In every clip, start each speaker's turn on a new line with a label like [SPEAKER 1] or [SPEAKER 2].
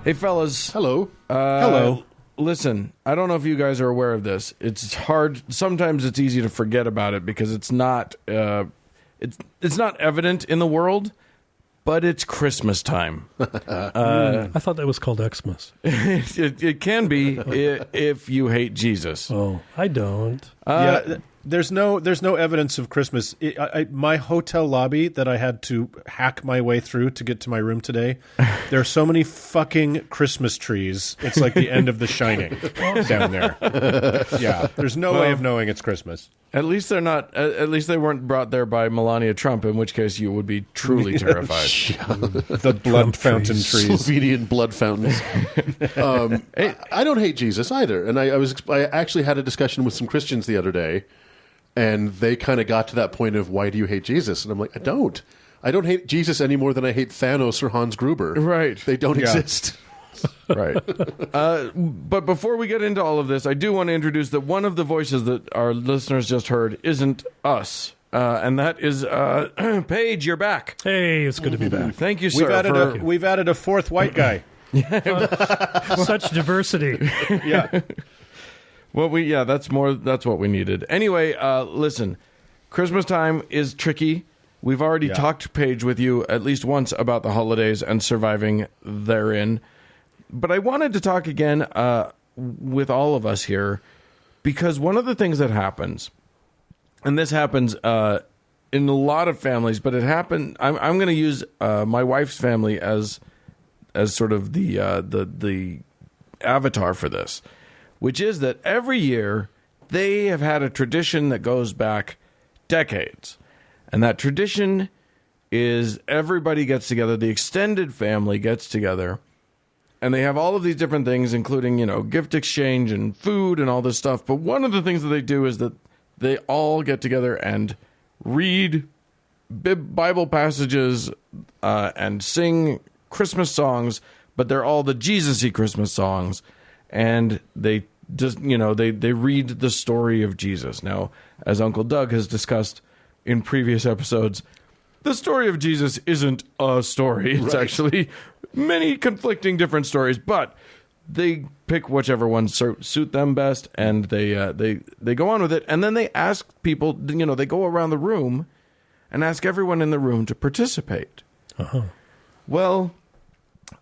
[SPEAKER 1] Hey, fellas.
[SPEAKER 2] Hello.
[SPEAKER 3] Hello.
[SPEAKER 1] Listen, I don't know if you guys are aware of this. It's hard. Sometimes it's easy to forget about it because it's not evident in the world, but it's Christmas time.
[SPEAKER 3] I thought that was called Xmas.
[SPEAKER 1] It can be if you hate Jesus.
[SPEAKER 3] Oh, I don't.
[SPEAKER 2] There's no evidence of Christmas. My hotel lobby that I had to hack my way through to get to my room today, there are so many fucking Christmas trees. It's like the end of The Shining down there. Yeah, there's no way of knowing it's Christmas.
[SPEAKER 1] At least they're not. At least they weren't brought there by Melania Trump, in which case you would be truly terrified.
[SPEAKER 2] The blood fountain trees.
[SPEAKER 4] Slovenian blood fountains. I don't hate Jesus either, and I actually had a discussion with some Christians the other day, and they kind of got to that point of, why do you hate Jesus? And I'm like, I don't hate Jesus any more than I hate Thanos or Hans Gruber.
[SPEAKER 1] Right?
[SPEAKER 4] They don't exist.
[SPEAKER 1] Right. But before we get into all of this, I do want to introduce that one of the voices that our listeners just heard isn't us. And that is Paige, you're back.
[SPEAKER 3] Hey, it's good to be back.
[SPEAKER 1] Thank you, sir.
[SPEAKER 2] We've added a fourth white guy.
[SPEAKER 3] Such diversity.
[SPEAKER 2] Yeah.
[SPEAKER 1] Well, that's what we needed. Anyway, listen, Christmas time is tricky. We've already talked, Paige, with you at least once about the holidays and surviving therein. But I wanted to talk again with all of us here, because one of the things that happens, and this happens in a lot of families, but it happened. I'm going to use my wife's family as sort of the avatar for this, which is that every year they have had a tradition that goes back decades, and that tradition is everybody gets together, the extended family gets together. And they have all of these different things, including, gift exchange and food and all this stuff. But one of the things that they do is that they all get together and read Bible passages and sing Christmas songs, but they're all the Jesus-y Christmas songs. And they just, they read the story of Jesus. Now, as Uncle Doug has discussed in previous episodes, the story of Jesus isn't a story. It's actually many conflicting different stories, but they pick whichever ones suit them best, and they go on with it. And then they ask people, they go around the room and ask everyone in the room to participate.
[SPEAKER 3] Uh-huh.
[SPEAKER 1] Well,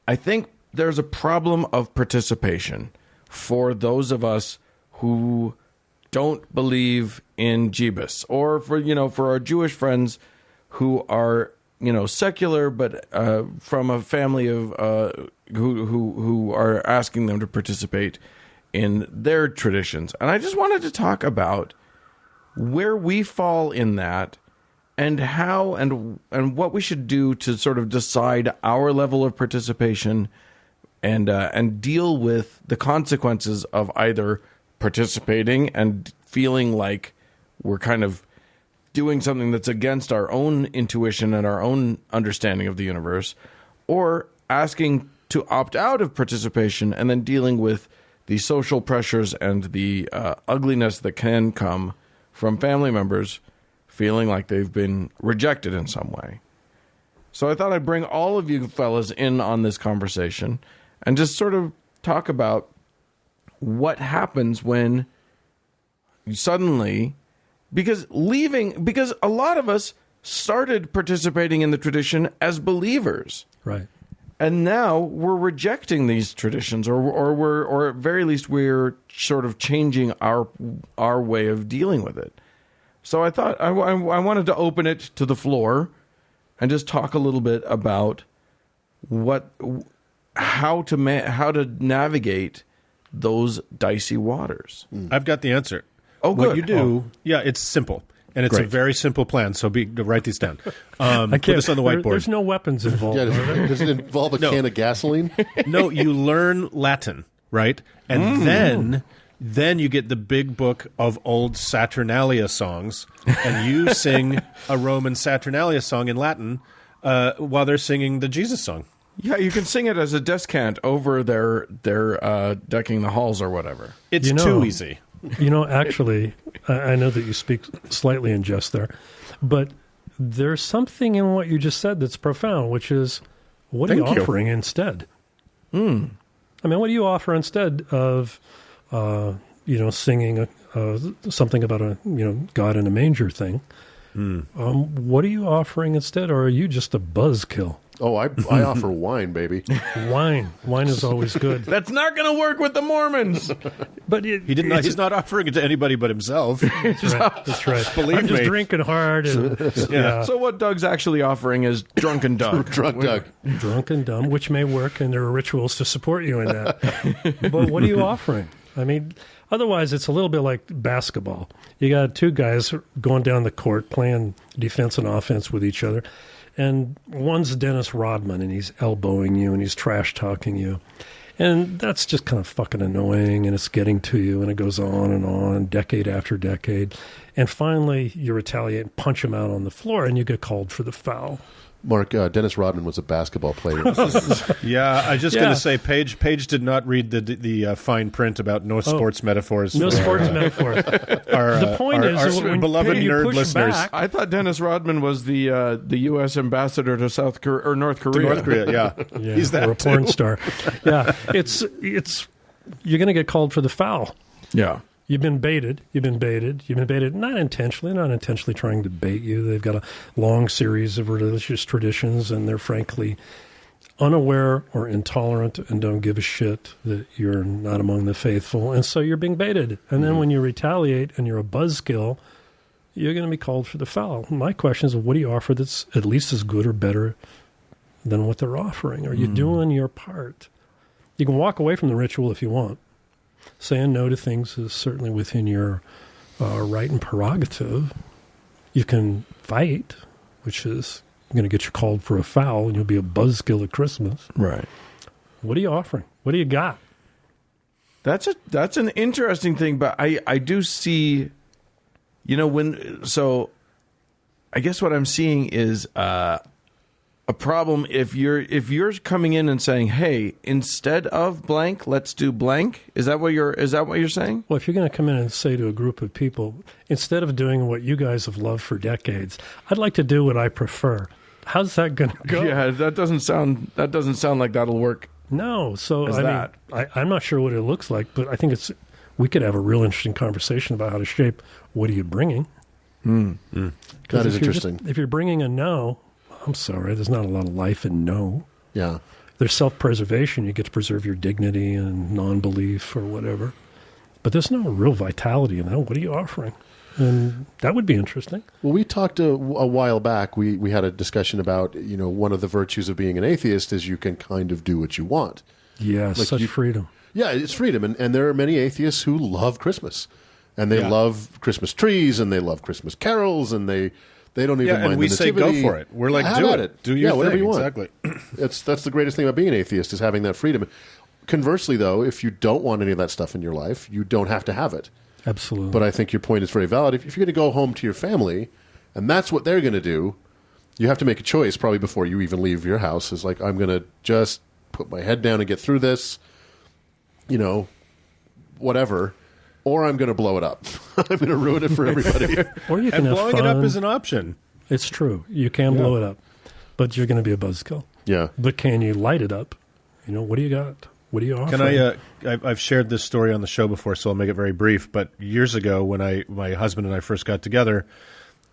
[SPEAKER 1] I think there's a problem of participation for those of us who don't believe in Jesus, or for our Jewish friends who are secular, but from a family of who are asking them to participate in their traditions. And I just wanted to talk about where we fall in that, and how and what we should do to sort of decide our level of participation, and deal with the consequences of either participating and feeling like we're kind of doing something that's against our own intuition and our own understanding of the universe, or asking to opt out of participation and then dealing with the social pressures and the ugliness that can come from family members feeling like they've been rejected in some way. So I thought I'd bring all of you fellas in on this conversation and just sort of talk about what happens when you suddenly... Because a lot of us started participating in the tradition as believers.
[SPEAKER 3] Right.
[SPEAKER 1] And now we're rejecting these traditions, or at very least we're sort of changing our way of dealing with it. So I thought I wanted to open it to the floor and just talk a little bit about how to navigate those dicey waters.
[SPEAKER 2] I've got the answer.
[SPEAKER 1] Oh, good.
[SPEAKER 2] What you do, it's simple. And it's a very simple plan, so write these down. Put this on the whiteboard.
[SPEAKER 3] There's no weapons involved.
[SPEAKER 4] Does it involve a can of gasoline?
[SPEAKER 2] No, you learn Latin, right? And then you get the big book of old Saturnalia songs, and you sing a Roman Saturnalia song in Latin while they're singing the Jesus song.
[SPEAKER 1] Yeah, you can sing it as a descant over their decking the halls or whatever.
[SPEAKER 2] It's too easy.
[SPEAKER 3] Actually, I know that you speak slightly in jest there, but there's something in what you just said that's profound, which is, what are you offering instead? I mean, what do you offer instead of, singing something about a God in a manger thing? What are you offering instead, or are you just a buzzkill?
[SPEAKER 4] Oh, I offer wine, baby.
[SPEAKER 3] Wine is always good.
[SPEAKER 1] That's not going to work with the Mormons.
[SPEAKER 3] But
[SPEAKER 2] he's not offering it to anybody but himself.
[SPEAKER 3] That's right.
[SPEAKER 2] Believe
[SPEAKER 3] I'm just
[SPEAKER 2] me.
[SPEAKER 3] drinking hard. And,
[SPEAKER 1] So what Doug's actually offering is Drunken Doug.
[SPEAKER 4] Drunk Doug.
[SPEAKER 3] Drunk and dumb, which may work, and there are rituals to support you in that. But what are you offering? I mean, otherwise it's a little bit like basketball. You got two guys going down the court playing defense and offense with each other. And one's Dennis Rodman, and he's elbowing you, and he's trash-talking you. And that's just kind of fucking annoying, and it's getting to you, and it goes on, decade after decade. And finally, you retaliate and punch him out on the floor, and you get called for the foul.
[SPEAKER 4] Mark, Dennis Rodman was a basketball player.
[SPEAKER 2] Yeah, I was just going to say, Paige did not read the fine print about no sports metaphors.
[SPEAKER 3] No sports metaphors.
[SPEAKER 2] The
[SPEAKER 3] point is,
[SPEAKER 2] our
[SPEAKER 3] when
[SPEAKER 2] beloved
[SPEAKER 3] you
[SPEAKER 2] nerd
[SPEAKER 3] push
[SPEAKER 2] listeners.
[SPEAKER 3] back-
[SPEAKER 1] I thought Dennis Rodman was the U.S. ambassador to South Korea or North Korea.
[SPEAKER 2] North Korea, yeah.
[SPEAKER 3] Yeah,
[SPEAKER 2] He's that
[SPEAKER 3] or a porn
[SPEAKER 2] too.
[SPEAKER 3] star. Yeah, it's you're going to get called for the foul.
[SPEAKER 1] Yeah.
[SPEAKER 3] You've been baited. Not intentionally trying to bait you. They've got a long series of religious traditions, and they're frankly unaware or intolerant and don't give a shit that you're not among the faithful. And so you're being baited. And then when you retaliate and you're a buzzkill, you're going to be called for the foul. My question is, what do you offer that's at least as good or better than what they're offering? Are you doing your part? You can walk away from the ritual if you want. Saying no to things is certainly within your right and prerogative. You can fight, which is going to get you called for a foul, and you'll be a buzzkill at Christmas.
[SPEAKER 1] Right.
[SPEAKER 3] What are you offering? What do you got?
[SPEAKER 1] That's an interesting thing, but I do see, so I guess what I'm seeing is a problem if you're coming in and saying, "Hey, instead of blank, let's do blank." Is that what you're saying?
[SPEAKER 3] Well, if you're going to come in and say to a group of people, instead of doing what you guys have loved for decades, I'd like to do what I prefer. How's that going to go?
[SPEAKER 1] Yeah, that doesn't sound like that'll work.
[SPEAKER 3] No. So
[SPEAKER 1] As that.
[SPEAKER 3] I'm not sure what it looks like, but I think we could have a real interesting conversation about how to shape what are you bringing.
[SPEAKER 4] That is interesting.
[SPEAKER 3] If you're bringing a no, I'm sorry, there's not a lot of life in no.
[SPEAKER 4] Yeah.
[SPEAKER 3] There's self-preservation. You get to preserve your dignity and non-belief or whatever. But there's no real vitality in that. What are you offering? And that would be interesting.
[SPEAKER 4] Well, we talked a while back. We had a discussion about, one of the virtues of being an atheist is you can kind of do what you want.
[SPEAKER 3] Yes,
[SPEAKER 4] Like
[SPEAKER 3] such freedom.
[SPEAKER 4] Yeah, it's freedom. And there are many atheists who love Christmas. And they love Christmas trees, and they love Christmas carols, and they don't even mind
[SPEAKER 2] and we
[SPEAKER 4] the
[SPEAKER 2] say
[SPEAKER 4] nativity.
[SPEAKER 2] go for it. We're like,
[SPEAKER 4] Have
[SPEAKER 2] do
[SPEAKER 4] at
[SPEAKER 2] it. Do your
[SPEAKER 4] whatever
[SPEAKER 2] thing.
[SPEAKER 4] you want.
[SPEAKER 2] Exactly.
[SPEAKER 4] That's the greatest thing about being an atheist is having that freedom. Conversely, though, if you don't want any of that stuff in your life, you don't have to have it.
[SPEAKER 3] Absolutely.
[SPEAKER 4] But I think your point is very valid. If you're going to go home to your family, and that's what they're going to do, you have to make a choice probably before you even leave your house. Is like, I'm going to just put my head down and get through this, whatever, or I'm going to blow it up. I'm going to ruin it for everybody.
[SPEAKER 3] Or you can
[SPEAKER 2] And
[SPEAKER 3] have
[SPEAKER 2] blowing
[SPEAKER 3] fun.
[SPEAKER 2] it up is an option.
[SPEAKER 3] It's true. You can blow it up, but you're going to be a buzzkill.
[SPEAKER 4] Yeah.
[SPEAKER 3] But can you light it up? What do you got? What do you offer?
[SPEAKER 2] Can I've shared this story on the show before, so I'll make it very brief. But years ago, when my husband and I first got together,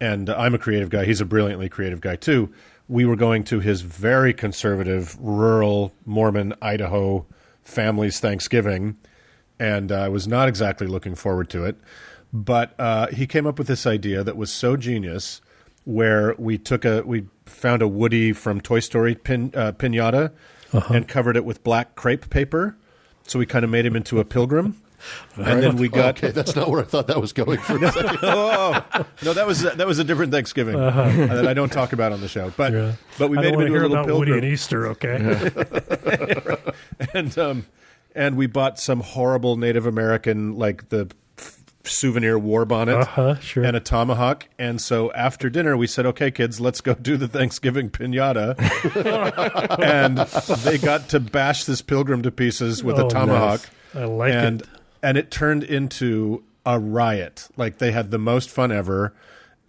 [SPEAKER 2] and I'm a creative guy, he's a brilliantly creative guy too. We were going to his very conservative, rural Mormon Idaho family's Thanksgiving, and I was not exactly looking forward to it. But he came up with this idea that was so genius, where we found a Woody from Toy Story pinata and covered it with black crepe paper. So we kind of made him into a pilgrim. And then we got
[SPEAKER 4] Okay, that's not where I thought that was going for a second.
[SPEAKER 2] no, that was a different Thanksgiving that I don't talk about on the show. But we
[SPEAKER 3] I
[SPEAKER 2] made
[SPEAKER 3] don't
[SPEAKER 2] him
[SPEAKER 3] want to
[SPEAKER 2] into a
[SPEAKER 3] hear
[SPEAKER 2] little
[SPEAKER 3] about Woody
[SPEAKER 2] pilgrim.
[SPEAKER 3] and Easter, okay?
[SPEAKER 2] And we bought some horrible Native American, like the souvenir war bonnet
[SPEAKER 3] Sure.
[SPEAKER 2] and a tomahawk. And so after dinner, we said, okay, kids, let's go do the Thanksgiving pinata. And they got to bash this pilgrim to pieces with a tomahawk.
[SPEAKER 3] Nice. I like it.
[SPEAKER 2] And it turned into a riot. Like, they had the most fun ever.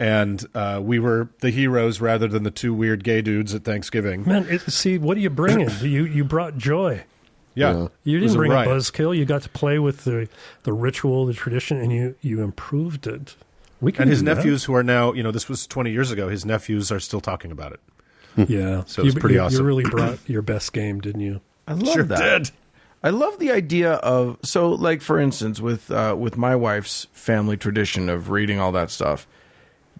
[SPEAKER 2] And we were the heroes rather than the two weird gay dudes at Thanksgiving.
[SPEAKER 3] Man, see, what are you bringing? You brought joy.
[SPEAKER 2] Yeah.
[SPEAKER 3] You
[SPEAKER 2] It was
[SPEAKER 3] didn't
[SPEAKER 2] a
[SPEAKER 3] bring a
[SPEAKER 2] riot.
[SPEAKER 3] buzzkill. You got to play with the ritual, the tradition, and you improved it. We can
[SPEAKER 2] And his
[SPEAKER 3] do that.
[SPEAKER 2] nephews, who are now, this was 20 years ago, his nephews are still talking about it.
[SPEAKER 3] Yeah.
[SPEAKER 2] So it's pretty awesome.
[SPEAKER 3] You really brought your best game, didn't you?
[SPEAKER 1] I love
[SPEAKER 2] Sure
[SPEAKER 1] that.
[SPEAKER 2] did.
[SPEAKER 1] I love the idea of, so like for instance with my wife's family tradition of reading all that stuff.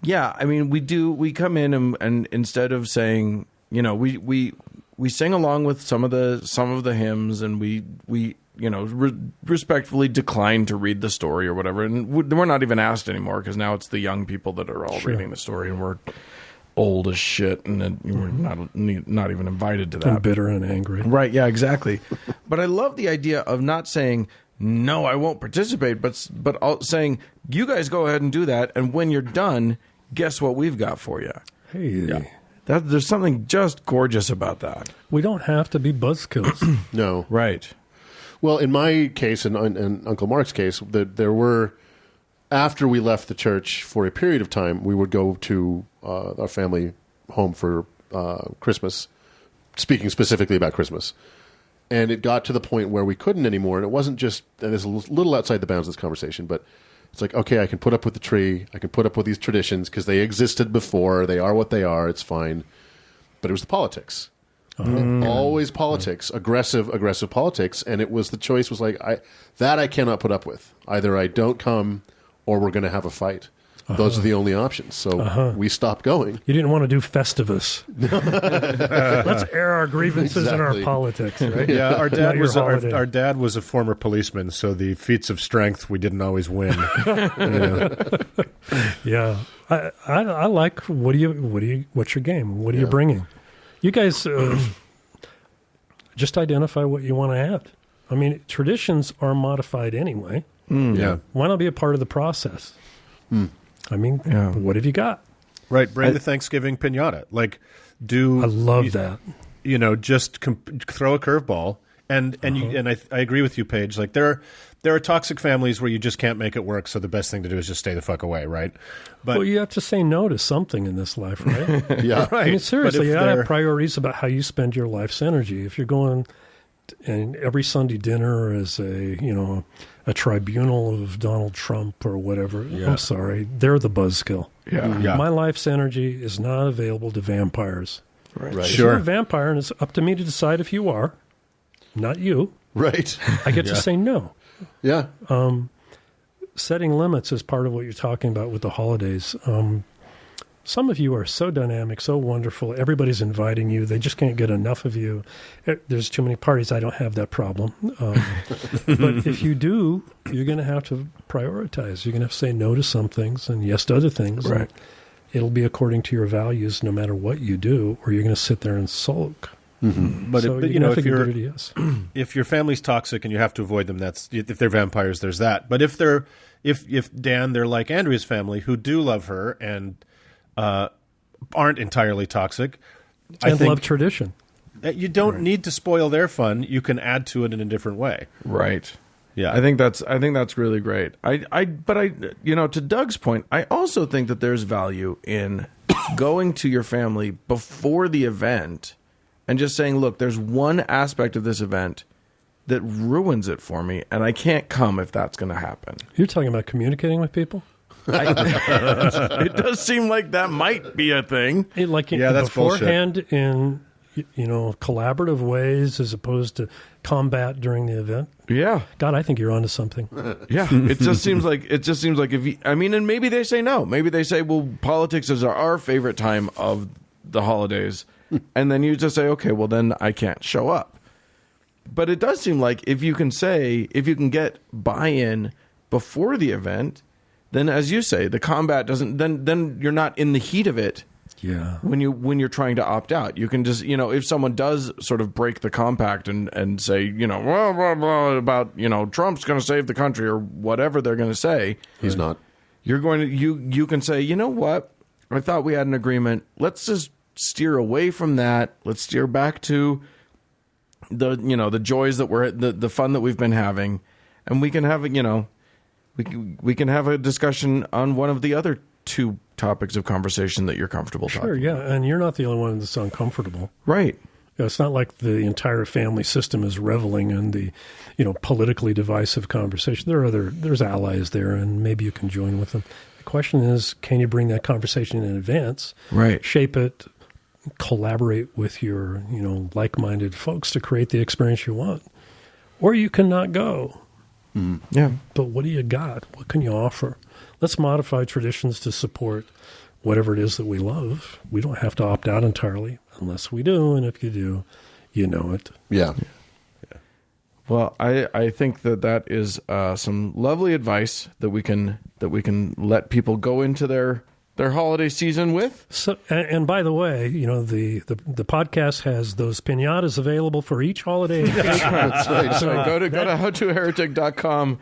[SPEAKER 1] Yeah, I mean we come in and instead of saying, we sing along with some of the hymns, and we respectfully decline to read the story or whatever, and we're not even asked anymore because now it's the young people that are all reading the story, and we're old as shit, and then we're not even invited to that.
[SPEAKER 3] I'm bitter and angry.
[SPEAKER 1] Right, yeah, exactly. But I love the idea of not saying, no, I won't participate, but saying, you guys go ahead and do that, and when you're done, guess what we've got for you?
[SPEAKER 3] Hey,
[SPEAKER 1] Yeah. There's something just gorgeous about that.
[SPEAKER 3] we don't have to be buzzkills.
[SPEAKER 4] No.
[SPEAKER 1] Right.
[SPEAKER 4] Well, in my case and Uncle Mark's case, there were, after we left the church for a period of time, we would go to our family home for Christmas, speaking specifically about Christmas. And it got to the point where we couldn't anymore. And it wasn't just, and it's a little outside the bounds of this conversation, but it's like, okay, I can put up with the tree. I can put up with these traditions because they existed before. They are what they are. It's fine. But it was the politics. Always politics, aggressive politics. And it was, the choice was like, I cannot put up with. Either I don't come or we're going to have a fight. Those are the only options. So we stopped going.
[SPEAKER 3] You didn't want to do Festivus. Let's air our grievances in our
[SPEAKER 4] Exactly.
[SPEAKER 3] politics, right?
[SPEAKER 2] Yeah, our dad
[SPEAKER 3] Not
[SPEAKER 2] was
[SPEAKER 3] your holiday.
[SPEAKER 2] our dad was a former policeman, so the feats of strength we didn't always win.
[SPEAKER 3] Yeah, I like. What's your game? What are you bringing? You guys just identify what you want to add. I mean, traditions are modified anyway.
[SPEAKER 2] Yeah,
[SPEAKER 3] Why not be a part of the process? I mean,
[SPEAKER 1] Yeah.
[SPEAKER 3] what have you got?
[SPEAKER 2] right. Bring the Thanksgiving pinata. Like, do
[SPEAKER 3] I love that.
[SPEAKER 2] Just throw a curveball, and I agree with you, Paige. Like there are toxic families where you just can't make it work. So the best thing to do is just stay the fuck away, right? But
[SPEAKER 3] Well, you have to say no to something in this life, right?
[SPEAKER 4] Yeah.
[SPEAKER 2] right.
[SPEAKER 3] I mean,
[SPEAKER 2] But
[SPEAKER 3] seriously,
[SPEAKER 2] if
[SPEAKER 3] you got to
[SPEAKER 2] they're-
[SPEAKER 3] have priorities about how you spend your life's energy. If you're going and every Sunday dinner is a tribunal of Donald Trump or whatever, I'm sorry, they're the buzzkill.
[SPEAKER 1] Yeah.
[SPEAKER 2] Yeah.
[SPEAKER 3] My life's energy is not available to vampires.
[SPEAKER 1] Right.
[SPEAKER 4] Right.
[SPEAKER 3] If you're
[SPEAKER 2] Sure.
[SPEAKER 3] a vampire, and it's up to me to decide if you are, not you.
[SPEAKER 4] Right.
[SPEAKER 3] I get to say no.
[SPEAKER 4] Yeah.
[SPEAKER 3] Setting limits is part of what you're talking about with the holidays. Some of you are so dynamic, so wonderful. Everybody's inviting you. They just can't get enough of you. There's too many parties. I don't have that problem. But if you do, you're going to have to prioritize. You're going to have to say no to some things and yes to other things.
[SPEAKER 1] Right.
[SPEAKER 3] And it'll be according to your values no matter what you do, or you're going to sit there and sulk.
[SPEAKER 2] But,
[SPEAKER 3] So
[SPEAKER 2] but
[SPEAKER 3] you're gonna have
[SPEAKER 2] if
[SPEAKER 3] to
[SPEAKER 2] you're
[SPEAKER 3] give it a yes.
[SPEAKER 2] if your family's toxic and you have to avoid them, that's if they're vampires, there's that. But if Dan, they're like Andrea's family who do love her and aren't entirely toxic. I
[SPEAKER 3] And
[SPEAKER 2] think
[SPEAKER 3] love tradition.
[SPEAKER 2] that you don't need to spoil their fun. You can add to it in a different way.
[SPEAKER 1] Right.
[SPEAKER 2] Yeah,
[SPEAKER 1] I think that's really great. To Doug's point, I also think that there's value in going to your family before the event and just saying, look, there's one aspect of this event that ruins it for me, and I can't come if that's going to happen.
[SPEAKER 3] You're talking about communicating with people?
[SPEAKER 1] It does seem like that might be a thing.
[SPEAKER 2] Yeah, that's
[SPEAKER 3] beforehand in collaborative ways as opposed to combat during the event.
[SPEAKER 1] Yeah.
[SPEAKER 3] God, I think you're onto something.
[SPEAKER 1] Yeah, it just seems like and maybe they say no. Maybe they say, well, politics is our favorite time of the holidays, and then you just say, okay, well then I can't show up. But it does seem like if you can get buy-in before the event, then as you say, the combat doesn't. Then you're not in the heat of it.
[SPEAKER 3] Yeah.
[SPEAKER 1] When you're trying to opt out, you can just, if someone does sort of break the compact and say, blah, blah, blah, about, Trump's going to save the country or whatever they're going to say.
[SPEAKER 4] He's not.
[SPEAKER 1] You're going to, you can say, you know what? I thought we had an agreement. Let's just steer away from that. Let's steer back to the joys that the fun that we've been having. And we can have, we can have a discussion on one of the other two topics of conversation that you're comfortable talking.
[SPEAKER 3] Sure, yeah. And you're not the only one that's uncomfortable.
[SPEAKER 1] Right.
[SPEAKER 3] It's not like the entire family system is reveling in the, politically divisive conversation. There's allies there, and maybe you can join with them. The question is, can you bring that conversation in advance?
[SPEAKER 1] Right.
[SPEAKER 3] Shape it, collaborate with your, like-minded folks to create the experience you want. Or you cannot go.
[SPEAKER 1] Yeah.
[SPEAKER 3] But what do you got? What can you offer? Let's modify traditions to support whatever it is that we love. We don't have to opt out entirely, unless we do. And if you do, you know it.
[SPEAKER 4] Yeah.
[SPEAKER 1] Well, I think that is some lovely advice that we can let people go into their holiday season with.
[SPEAKER 3] So, and by the way, the podcast has those piñatas available for each holiday.
[SPEAKER 4] That's right.
[SPEAKER 1] So go to howtoheretic.com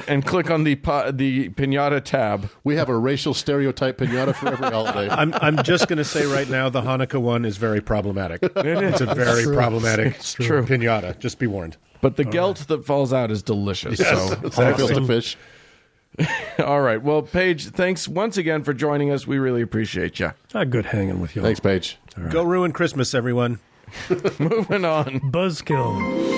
[SPEAKER 1] and click on the piñata tab.
[SPEAKER 4] We have a racial stereotype piñata for every holiday.
[SPEAKER 2] I'm just going to say right now, the Hanukkah one is very problematic. It's a very problematic piñata. Just be warned.
[SPEAKER 1] But the gelt that falls out is delicious.
[SPEAKER 4] Yes,
[SPEAKER 1] So
[SPEAKER 4] exactly. Awesome. Fish.
[SPEAKER 1] All right. Well, Paige, thanks once again for joining us. We really appreciate you.
[SPEAKER 3] Good hanging with you.
[SPEAKER 4] Thanks, Paige.
[SPEAKER 2] Go ruin Christmas, everyone.
[SPEAKER 1] Moving on.
[SPEAKER 3] Buzzkill.